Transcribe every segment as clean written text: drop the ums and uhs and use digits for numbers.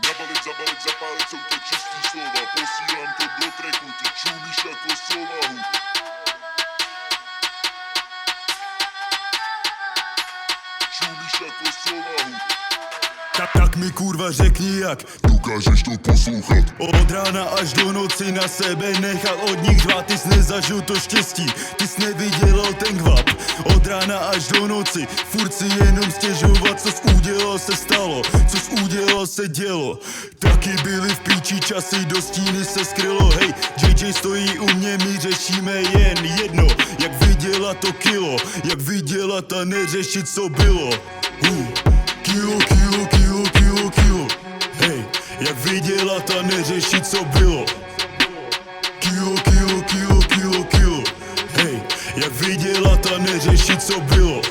Nabalit, zabalit, zapálit, jsou to čistý slova. Posílám to do tracku, ty čumíš jako sovahu. Čumíš jako sovahu. Tak mi kurva řekni jak Dokážeš to poslouchat? od rána až do noci na sebe nechal od nich dva. Ty jsi nezažil to štěstí, ty jsi neviděl ten kvap. Od rána až do noci, furt si jenom stěžovat. Co jsi udělal se stalo, co jsi udělal se dělo. Taky byly v píči časy, do stíny se skrylo. Hej, JJ stojí u mě, my řešíme jen jedno. Jak vydělat to kilo, jak vydělat a neřešit co bylo. Kilo, kilo, kilo, kilo, kilo. Hej, jak vydělat a neřešit co bylo. Kilo, kilo, kilo, kilo, kilo. Hej, jak vydělat a neřešit co bylo.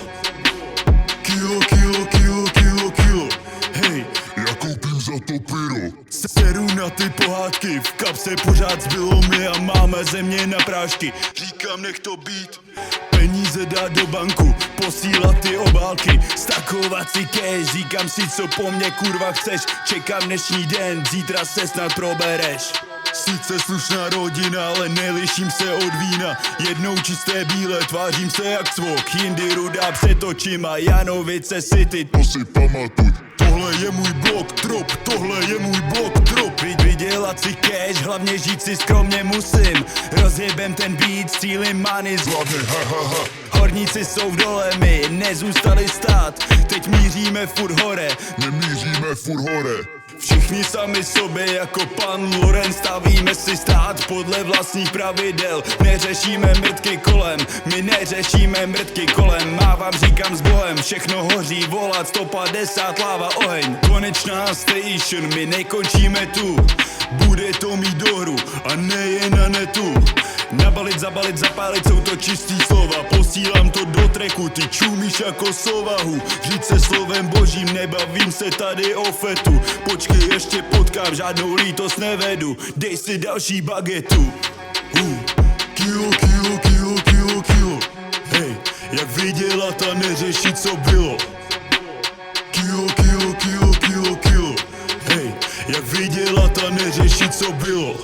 Kilo, kilo, kilo, kilo, kilo. Hej, Já koupím za to pyro. seru na ty pohádky, v kapse pořád zbylo mi a máme země na prášky. Říkám nech to být, peníze dát do banku, posílat ty obálky, stakovat si cash, říkám si co po mně kurva chceš. Čekám dnešní den, zítra se snad probereš. Sice slušná rodina, ale neliším se od vína. Jednou čisté bílé, tvářím se jak cvok, jindy rudá před očima, Janovice City. To si pamatuj. Tohle je můj blok drop, tohle je můj blok drop. Vydělat si cash, hlavně žít si skromně musím. Rozjebem ten beat, cílím money z Hlavně ha. Horníci jsou v dole, my nezůstali stát. Teď míříme furt hore, Nemíříme furt hore. všichni sami sobě jako pan Loren. Stavíme si stát podle vlastních pravidel. Neřešíme mrtky kolem, my neřešíme mrtky kolem. Mávám, říkám s Bohem, všechno hoří, volat 150 láva oheň. Konečná station, my nekončíme tu. Bude to mít dohru a nejen na netu. Nabalit, zabalit, zapálit, jsou to čistý slova. Posílám to do tracku, ty čumíš jako sovahu. Žít se slovem božím, nebavím se tady o fetu. Počkej, ještě potkám, žádnou lítost nevedu. Dej si další bagetu. Kilo, kilo, kilo, kilo, kilo. Hej, jak vydělat a neřešit co bylo. Kilo, kilo, kilo, kilo, kilo. Hej, jak vydělat a neřešit co bylo.